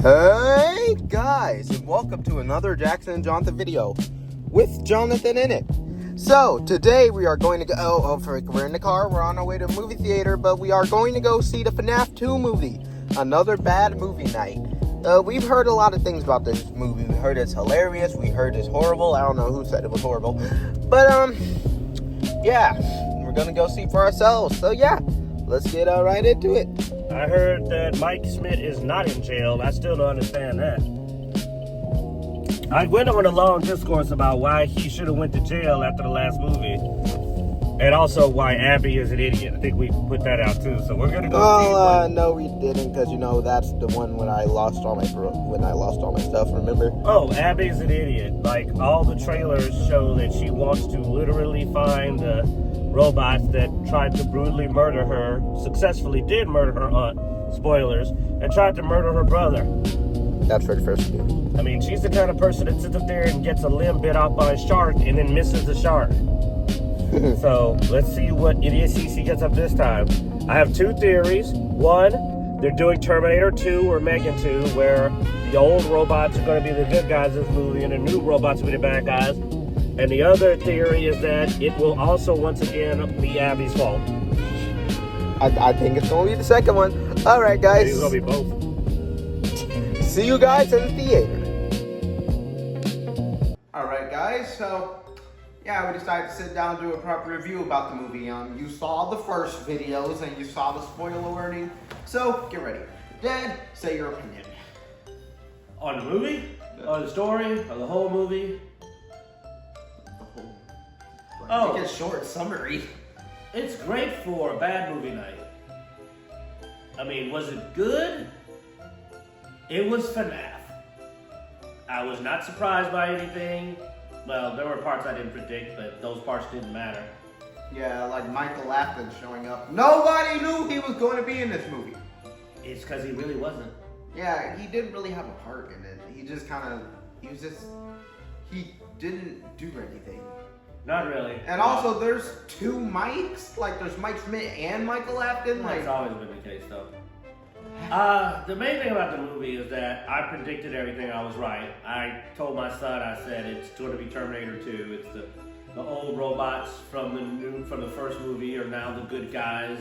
Hey guys, and welcome to another Jackson and Jonathan video with Jonathan in it. So today we are going to go, we're in the car, we're on our way to a movie theater, but we are going to go see the FNaf 2 movie, another bad movie night. We've heard a lot of things about this movie. We heard it's hilarious, we heard it's horrible. I don't know who said it was horrible, but yeah, we're gonna go see for ourselves. So yeah, let's get right into it. I heard that Mike Smith is not in jail. I still don't understand that. I went on a long discourse about why he should have went to jail after the last movie. And also why Abby is an idiot. I think we put that out too. So we're gonna go see no we didn't, because that's the one when I lost all my stuff, remember? Oh, Abby's an idiot. Like, all the trailers show that she wants to literally find the robots that tried to brutally murder her, successfully did murder her aunt, spoilers, and tried to murder her brother. That's for the first movie. I mean, she's the kind of person that sits up there and gets a limb bit off by a shark and then misses the shark. So let's see what it is she gets up this time. I have two theories. One, they're doing Terminator 2 or Megan 2, where the old robots are going to be the good guys in this movie and the new robots will be the bad guys. And the other theory is that it will also once again be Abby's fault. I think it's going to be the second one. All right, guys. It's going to be both. See you guys in the theater. All right, guys. So, yeah, we decided to sit down and do a proper review about the movie. You saw the first videos and you saw the spoiler warning. So, get ready. Dad, say your opinion. On the movie? On the story? On the whole movie? Make it short summary. It's great for a bad movie night. I mean, was it good? It was FNaf. I was not surprised by anything. Well, there were parts I didn't predict, but those parts didn't matter. Yeah, like Michael Afton showing up. Nobody knew he was going to be in this movie. It's because he really wasn't. Yeah, he didn't really have a part in it. He didn't do anything. Not really. And also, there's two Mikes. Like, there's Mike Smith and Michael Afton. That's always been the case, though. The main thing about the movie is that I predicted everything. I was right. I told my son, I said it's going to be Terminator 2. It's the old robots from the first movie are now the good guys,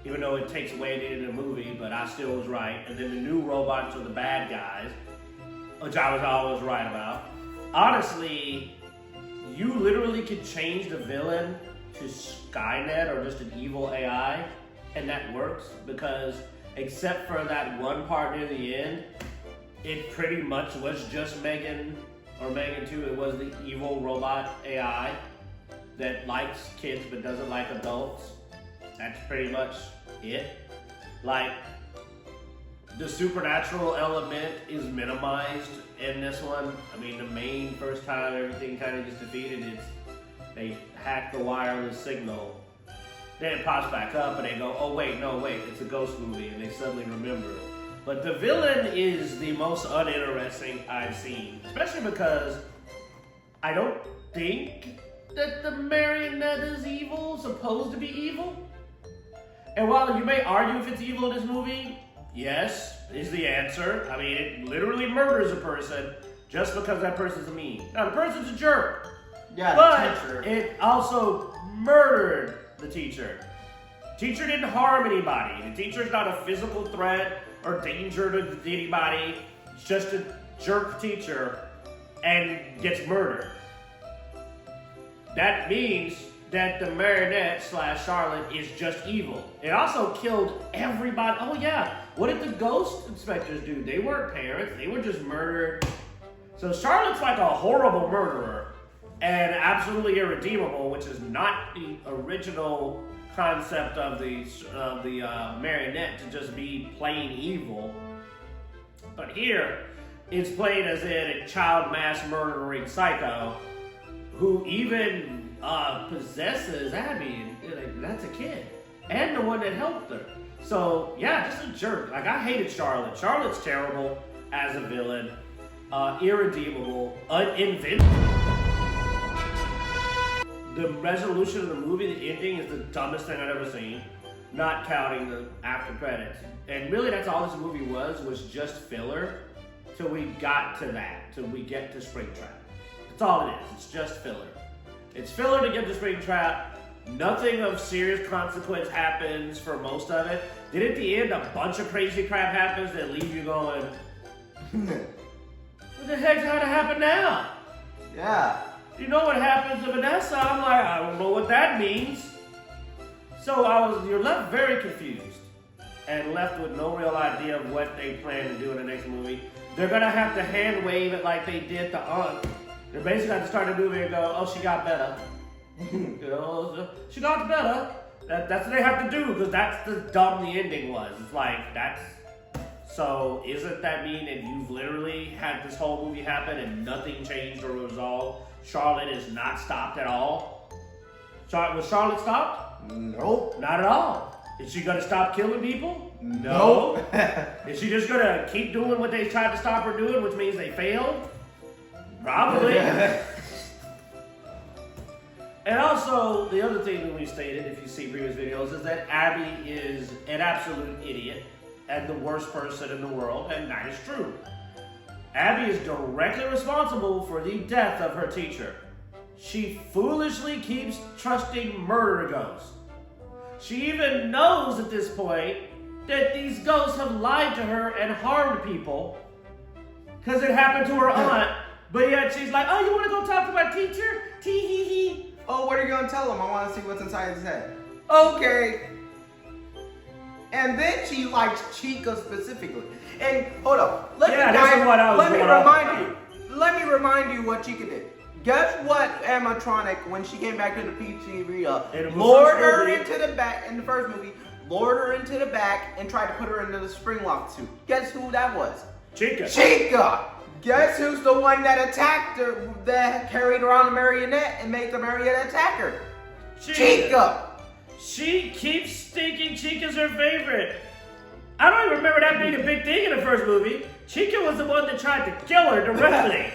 even though it takes away at the end of the movie. But I still was right. And then the new robots are the bad guys, which I was always right about. Honestly, you literally could change the villain to Skynet or just an evil AI, and that works because except for that one part near the end, it pretty much was just Megan or Megan 2. It was the evil robot AI that likes kids but doesn't like adults. That's pretty much it. Like, the supernatural element is minimized in this one. I mean, the main first time everything kind of gets defeated is they hack the wireless signal. Then it pops back up and they go, oh wait, no wait, it's a ghost movie, and they suddenly remember it. But the villain is the most uninteresting I've seen, especially because I don't think that the marionette is evil, supposed to be evil. And while you may argue if it's evil in this movie, yes, is the answer. I mean, it literally murders a person just because that person's mean. Now, the person's a jerk. Yeah, but the teacher. It also murdered the teacher. Teacher didn't harm anybody. The teacher's not a physical threat or danger to anybody. It's just a jerk teacher and gets murdered. That means that the marionette / Charlotte is just evil. It also killed everybody. Oh yeah, what did the ghost inspectors do? They weren't parents, they were just murdered. So Charlotte's like a horrible murderer and absolutely irredeemable, which is not the original concept of the marionette to just be plain evil. But here, it's played as in a child mass murdering psycho who even possesses Abby, and that's a kid, and the one that helped her. So yeah, just a jerk. Like, I hated Charlotte. Charlotte's terrible as a villain, irredeemable, invincible. The resolution of the movie, the ending, is the dumbest thing I've ever seen, not counting the after credits. And really, that's all this movie was just filler. till we got to that, till we get to Springtrap. That's all it is. It's just filler. It's filler to get to Springtrap. Nothing of serious consequence happens for most of it. Then at the end, a bunch of crazy crap happens that leave you going, what the heck's gonna happen now? Yeah. You know what happens to Vanessa? I'm like, I don't know what that means. So you're left very confused and left with no real idea of what they plan to do in the next movie. They're gonna have to hand wave it like they did to Aunt. They're basically going to start a movie and go, oh, she got better. You know, she got better. That's what they have to do, because that's the dumb the ending was. It's like, so isn't that mean that you've literally had this whole movie happen and nothing changed or resolved? Charlotte is not stopped at all? Was Charlotte stopped? Nope. Not at all. Is she going to stop killing people? Nope. Is she just going to keep doing what they tried to stop her doing, which means they failed? Probably. And also, the other thing that we stated, if you see previous videos, is that Abby is an absolute idiot and the worst person in the world, and that is true. Abby is directly responsible for the death of her teacher. She foolishly keeps trusting murder ghosts. She even knows at this point that these ghosts have lied to her and harmed people because it happened to her aunt. But yet she's like, oh, you want to go talk to my teacher? Tee-hee-hee. Oh, what are you going to tell him? I want to see what's inside his head. Okay. And then she likes Chica specifically. And hold up. Let me remind you what Chica did. Guess what animatronic, when she came back to the pizzeria, lured her into the back in the first movie, lured her into the back and tried to put her into the spring-locked suit. Guess who that was? Chica. Chica! Guess who's the one that attacked her, that carried around the marionette and made the marionette attack her? Chica! She keeps thinking Chica's her favorite. I don't even remember that being a big thing in the first movie. Chica was the one that tried to kill her directly.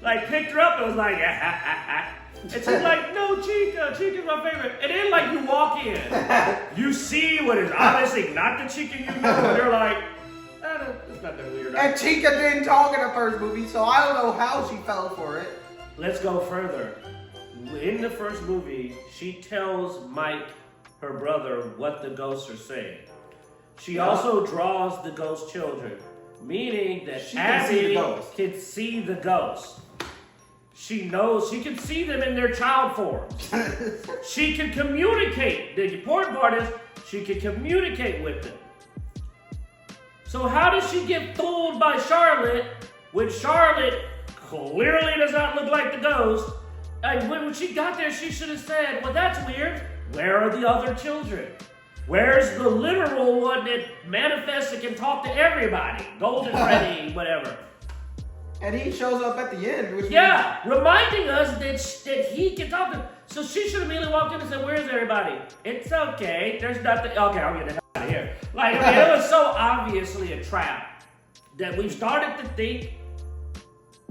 Like, picked her up and was like, and she's like, no, Chica's my favorite. And then, like, you walk in, you see what is obviously not the Chica you know, and they're like, it's not that weird. And Chica didn't talk in the first movie, so I don't know how she fell for it. Let's go further. In the first movie, she tells Mike, her brother, what the ghosts are saying. She also draws the ghost children, meaning that Abby can see the ghosts. She knows she can see them in their child forms. She can communicate. The important part is she can communicate with them. So how does she get fooled by Charlotte when Charlotte clearly does not look like the ghost? And when she got there, she should have said, well, that's weird. Where are the other children? Where's the literal one that manifests and can talk to everybody? Golden Freddy, whatever. And he shows up at the end. Which reminding us that he can talk to. So she should have immediately walked in and said, where's everybody? It's okay. There's nothing. Okay, I'll get the hell out of here. Like, I mean, it was so obviously a trap that we've started to think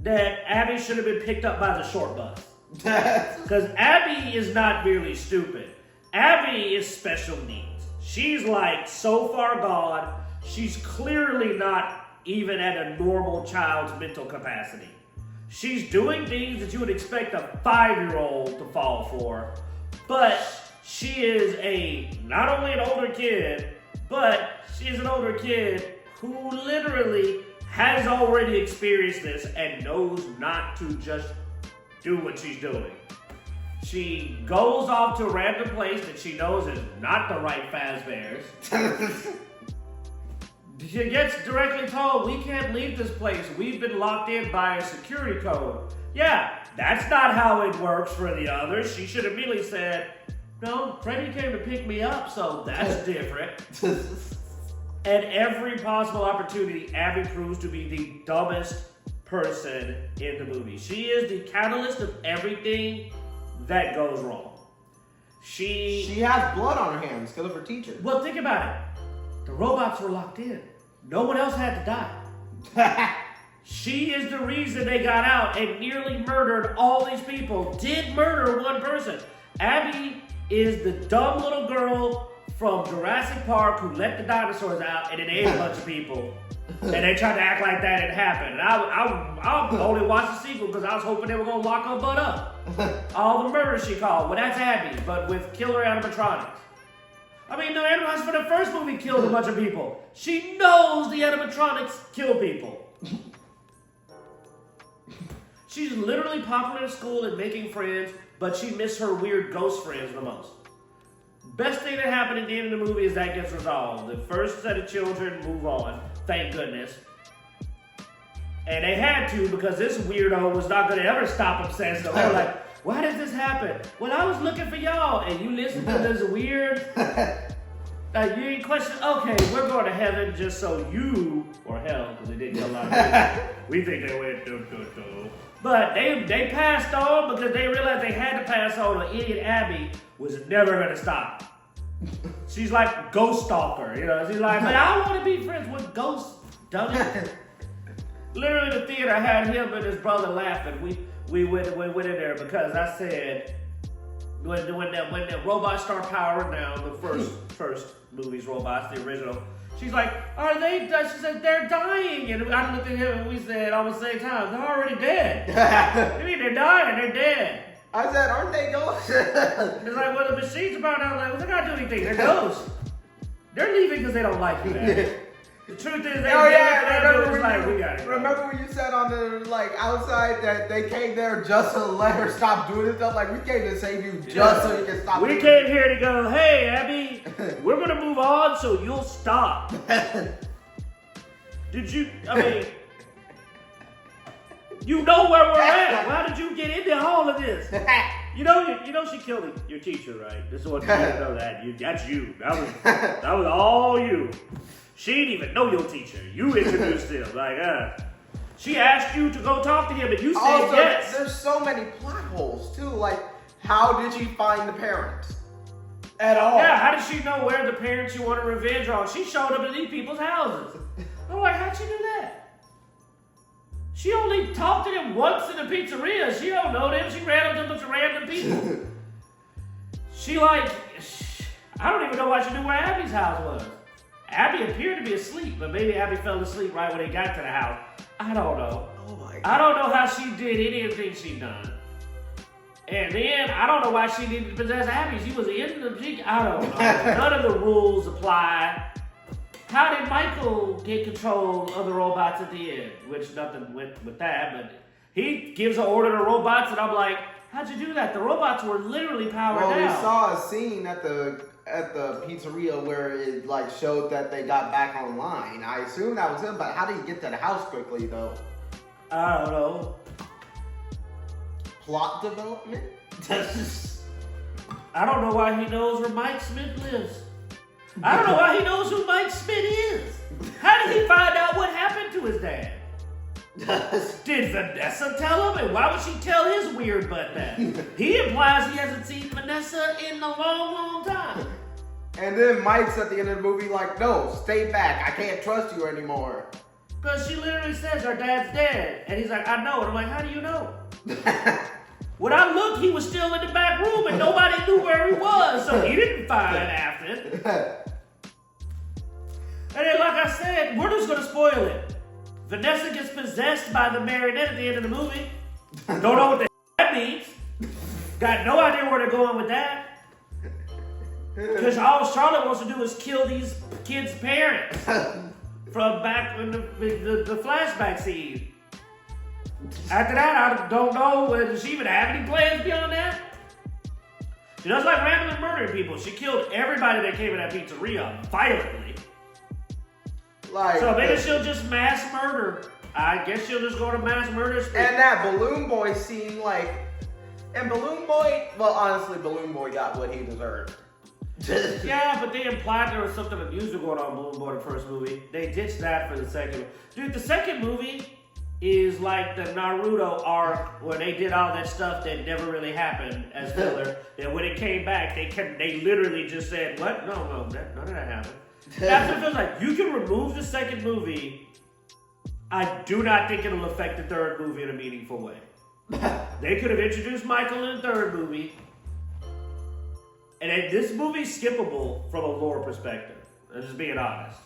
that Abby should have been picked up by the short bus. Because Abby is not really stupid. Abby is special needs. She's like so far gone, she's clearly not even at a normal child's mental capacity. She's doing things that you would expect a 5-year-old to fall for, but she is not only an older kid, but she is an older kid who literally has already experienced this and knows not to just do what she's doing. She goes off to a random place that she knows is not the right Fazbear's. She gets directly told, we can't leave this place. We've been locked in by a security code. Yeah, that's not how it works for the others. She should have immediately said, no, Freddy came to pick me up, so that's different. At every possible opportunity, Abby proves to be the dumbest person in the movie. She is the catalyst of everything that goes wrong. She has blood on her hands because of her teacher. Well, think about it. The robots were locked in. No one else had to die. She is the reason they got out and nearly murdered all these people. Did murder one person. Abby is the dumb little girl from Jurassic Park who let the dinosaurs out and it ate a bunch of people. And they tried to act like that didn't happen. And I only watched the sequel because I was hoping they were going to lock her butt up. All the murders she called. Well, that's Abby, but with killer animatronics. I mean, the animatronics for the first movie killed a bunch of people. She knows the animatronics kill people. She's literally popular in school and making friends, but she missed her weird ghost friends the most. Best thing that happened at the end of the movie is that gets resolved. The first set of children move on, thank goodness. And they had to because this weirdo was not going to ever stop obsessing. So they were like, why did this happen? Well, I was looking for y'all, and you listen to this weird, like you ain't question. Okay, we're going to heaven just so you, or hell, because they didn't kill a lot of people. We think they went do. But they passed on because they realized they had to pass on, or idiot Abby was never going to stop. She's like ghost stalker, you know. She's like, man, I want to be friends with ghosts, dummy. Literally, the theater had him and his brother laughing. We went in there because I said when the robots start powering down, the first movie's robots, the original. She's like, are they? She said they're dying, and I looked at him and we said all at the same time, they're already dead. I mean, they're dying, they're dead. I said, aren't they ghosts? It's like, well, the machines are about now. Like, well, they're not doing anything. They're ghosts. They're leaving because they don't like you, man. The truth is, they remember when you said on the outside that they came there just to let her stop doing this stuff? Like, we came to save you just so you can stop. We came here to go, hey, Abby, we're gonna move on so you'll stop. Did you? I mean, you know where we're at. How did you get into all of this? You know she killed your teacher, right? This is what you know that. That's you. That was all you. She didn't even know your teacher. You introduced him. She asked you to go talk to him, and you said also, yes. There's so many plot holes too. Like, how did she find the parents? At all? Yeah, how did she know where the parents she wanted revenge on? She showed up at these people's houses. I'm like, how'd she do that? She only talked to them once in the pizzeria. She don't know them. She ran up to a bunch of random people. I don't even know why she knew where Abby's house was. Abby appeared to be asleep, but maybe Abby fell asleep right when they got to the house. I don't know. Oh my God. I don't know how she did anything she done. And then, I don't know why she didn't possess Abby. She was in the... I don't know. None of the rules apply. How did Michael get control of the robots at the end? Which nothing went with that, but he gives an order to robots, and I'm like, how'd you do that? The robots were literally powered down. Well, we saw a scene at the pizzeria where it showed that they got back online. I assume that was him, but how did he get to the house quickly though? I don't know. Plot development? I don't know why he knows where Mike Smith lives. I don't know why he knows who Mike Smith is. How did he find out what happened to his dad? Did Vanessa tell him? And why would she tell his weird butt that? He implies he hasn't seen Vanessa in a long, long time. And then Mike's at the end of the movie like, no, stay back. I can't trust you anymore. Because she literally says her dad's dead. And he's like, I know. And I'm like, how do you know? When I looked, he was still in the back room and nobody knew where he was. So he didn't find after. And then, like I said, we're just going to spoil it. Vanessa gets possessed by the marionette at the end of the movie. Don't know what the that means. Got no idea where they're going with that. Because all Charlotte wants to do is kill these kids' parents. From back in the flashback scene. After that, I don't know. Does she even have any plans beyond that? She does like randomly murdering people. She killed everybody that came in that pizzeria violently. So maybe she'll just mass murder. I guess she'll just go to mass murder street. And that Balloon Boy scene, and Balloon Boy, well, honestly, Balloon Boy got what he deserved. Yeah, but they implied there was something unusual going on in Balloon Boy the first movie. They ditched that for the second. Dude, the second movie is like the Naruto arc where they did all that stuff that never really happened as filler. And when it came back, they literally just said, what? No, none of that happened. That's what it feels like. You can remove the second movie. I do not think it'll affect the third movie in a meaningful way. They could have introduced Michael in the third movie. And this movie's skippable from a lore perspective. I'm just being honest.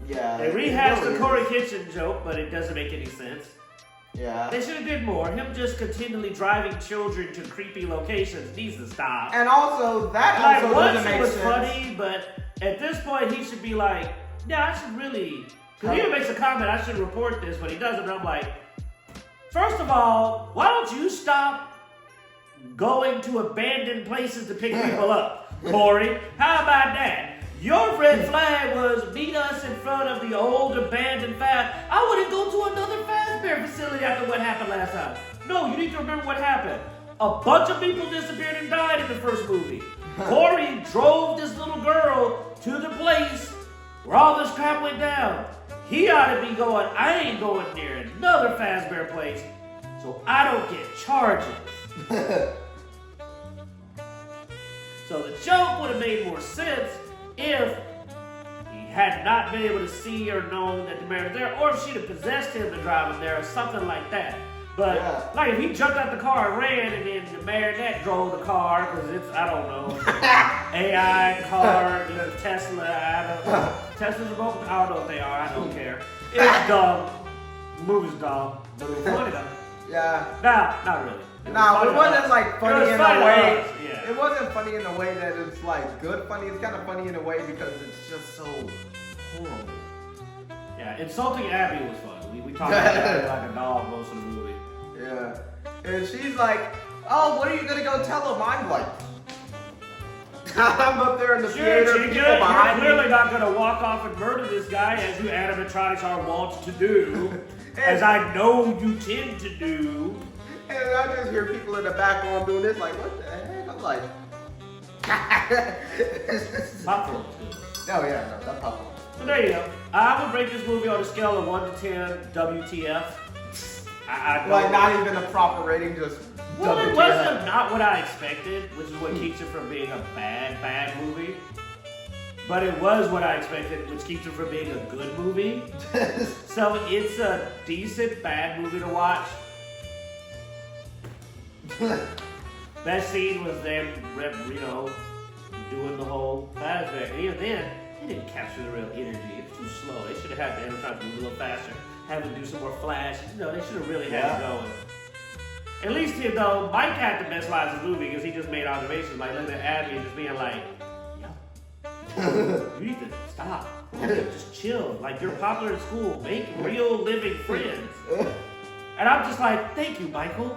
Yeah. They rehashed the Corey Kitchen joke, but it doesn't make any sense. Yeah. They should have did more. Him just continually driving children to creepy locations needs to stop. And also, that like, also once doesn't it make was sense. funny, but at this point he should be like, yeah, I should really. Because he even makes a comment, I should report this, but he doesn't. And I'm like, first of all, why don't you stop going to abandoned places to pick people up, Corey? How about that? Your red flag was meet us in front of the old abandoned fast. I wouldn't go to another Fazbear facility after what happened last time. No, you need to remember what happened. A bunch of people disappeared and died in the first movie. Corey drove this little girl to the place where all this crap went down. He ought to be going, I ain't going near another Fazbear place, so I don't get charges. So the joke would have made more sense if he had not been able to see or known that the mayor was there, or if she'd have possessed him to drive him there, or something like that. But, like, if he jumped out the car and ran, and then the marionette drove the car, because it's, I don't know, AI car, there's a Tesla, I don't know. Teslas are both, I don't know what they are, I don't care. It's dumb. The movie's dumb, but it was funny though. Yeah. Nah, not really. It wasn't like funny in a way. Yeah. It wasn't funny in a way that it's like good funny. It's kind of funny in a way because it's just so horrible. Yeah, insulting Abby was fun. We talked about Abby like a dog most of the movie. Yeah. And she's like, oh, what are you gonna go tell him? I'm like, I'm up there in the theater, people behind me. You're clearly not gonna walk off and murder this guy as you animatronics are wont to do, as I know you tend to do. And I just hear people in the background doing this, like, what the heck? I'm like, Popcorn. oh yeah, no, that's popcorn. So there you go. I would rate this movie on a scale of 1 to 10, WTF. Like not even a proper rating, just well, WTF. it wasn't not what I expected, which is what keeps it from being a bad movie. But it was what I expected, which keeps it from being a good movie. So it's a decent bad movie to watch. Best scene was them, doing the whole Fazbear. And even then, they didn't capture the real energy. It was too slow. They should have had the animatronics move a little faster, have them do some more flash. They should have really had it going. At least, Mike had the best lines of the movie because he just made observations, like looking at Abby and just being like, yo, you need to stop. Just chill. Like, you're popular in school. Make real living friends. And I'm just like, thank you, Michael.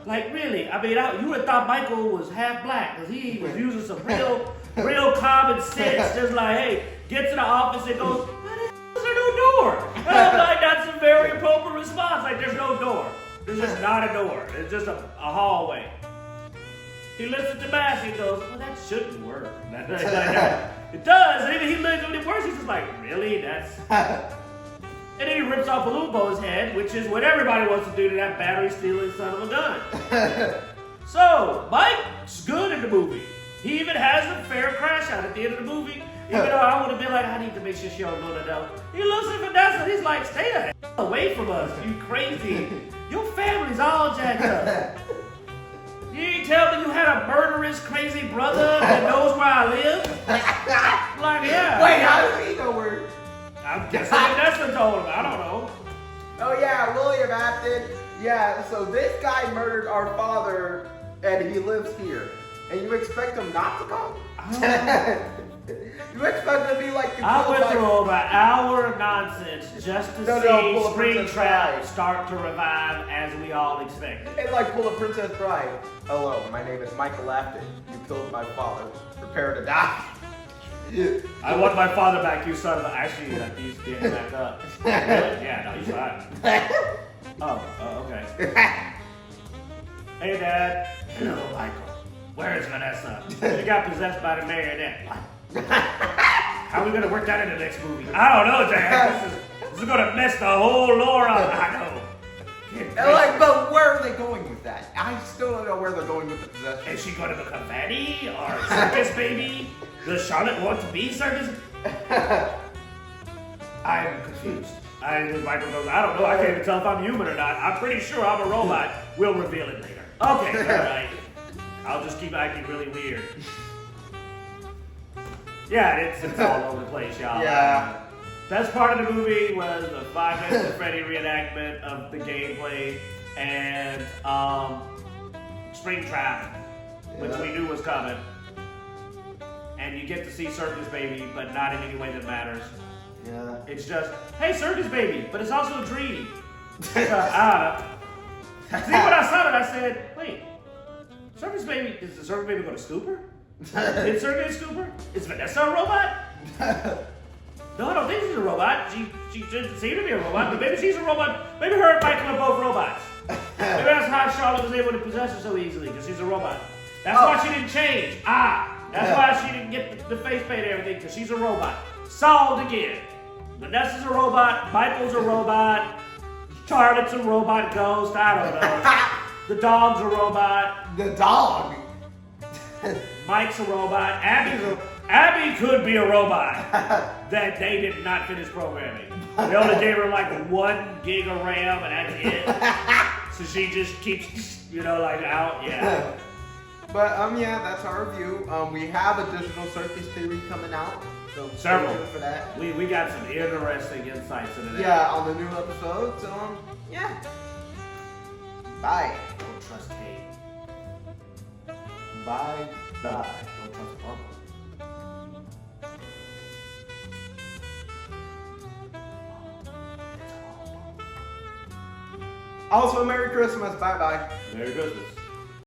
Like, really. I mean, you would have thought Michael was half black because he was using some real common sense. Just like, hey, get to the office and goes, why is there no door? And I'm like, that's a very appropriate response. Like, there's no door. There's just not a door. It's just a hallway. He listens to Mass and goes, well, that shouldn't work. It does. And even he listens when it works. He's just like, really? That's... And then he rips off Palumbo's head, which is what everybody wants to do to that battery-stealing son of a gun. So, Mike's good in the movie. He even has a fair crash out at the end of the movie. Even though I would have been like, I need to make sure she don't know that else. He looks at Vanessa and he's like, stay the hell away from us, you crazy. Your family's all jacked up. You ain't tell me you had a murderous, crazy brother that knows where I live? Like, yeah. Wait, how does he know where? I'm guessing Vanessa told him. I don't know. Oh yeah, William Afton. Yeah, so this guy murdered our father and he lives here. And you expect him not to come? You expect him to be like... I went through over an hour of nonsense just to see Springtrap start to revive as we all expected. It's like pull a Princess Bride. Hello, my name is Michael Afton. You killed my father. Prepare to die. I want my father back, you son of a... Actually, he's getting back up. Yeah, no, he's fine. Oh, okay. Hey, Dad. Hello, Michael. Where is Vanessa? She got possessed by the marionette. How are we going to work that in the next movie? I don't know, Dad. This is going to mess the whole lore up. I know. But where are they going with that? I still don't know where they're going with the possession. Is she going to become Fanny or Circus Baby? Does Charlotte want to be Circus? I'm confused. Michael goes, I don't know. I can't even tell if I'm human or not. I'm pretty sure I'm a robot. We'll reveal it later. Okay, all right. I'll just keep acting really weird. Yeah, it's all over the place, y'all. Yeah. Best part of the movie was the 5 minutes of Freddy reenactment of the gameplay and Springtrap, which we knew was coming. And you get to see Circus Baby, but not in any way that matters. Yeah. It's just, hey, Circus Baby, but it's also a dream. See, when I saw it, I said, wait, Circus Baby, is the Circus Baby going to scoop her? Did Circus scoop her? Is Vanessa a robot? No, I don't think she's a robot. She shouldn't seem to be a robot, but maybe she's a robot. Maybe her and Michael are both robots. Maybe that's how Charlotte was able to possess her so easily, because she's a robot. That's why she didn't change. That's why she didn't get the face paint and everything, because she's a robot. Solved again. Vanessa's a robot, Michael's a robot, Charlotte's a robot ghost, I don't know. The dog's a robot. The dog? Mike's a robot. Abby could be a robot that they did not finish programming. They only gave her like 1 gig of RAM and that's it. So she just keeps, out. Yeah. But yeah, that's our review. We have a digital circus theory coming out. So Several. stay tuned for that. We got some interesting insights into that. Yeah, on the new episode. So yeah. Bye. Don't trust Kate. Bye. Don't trust Bubba. Also, Merry Christmas. Bye bye. Merry Christmas.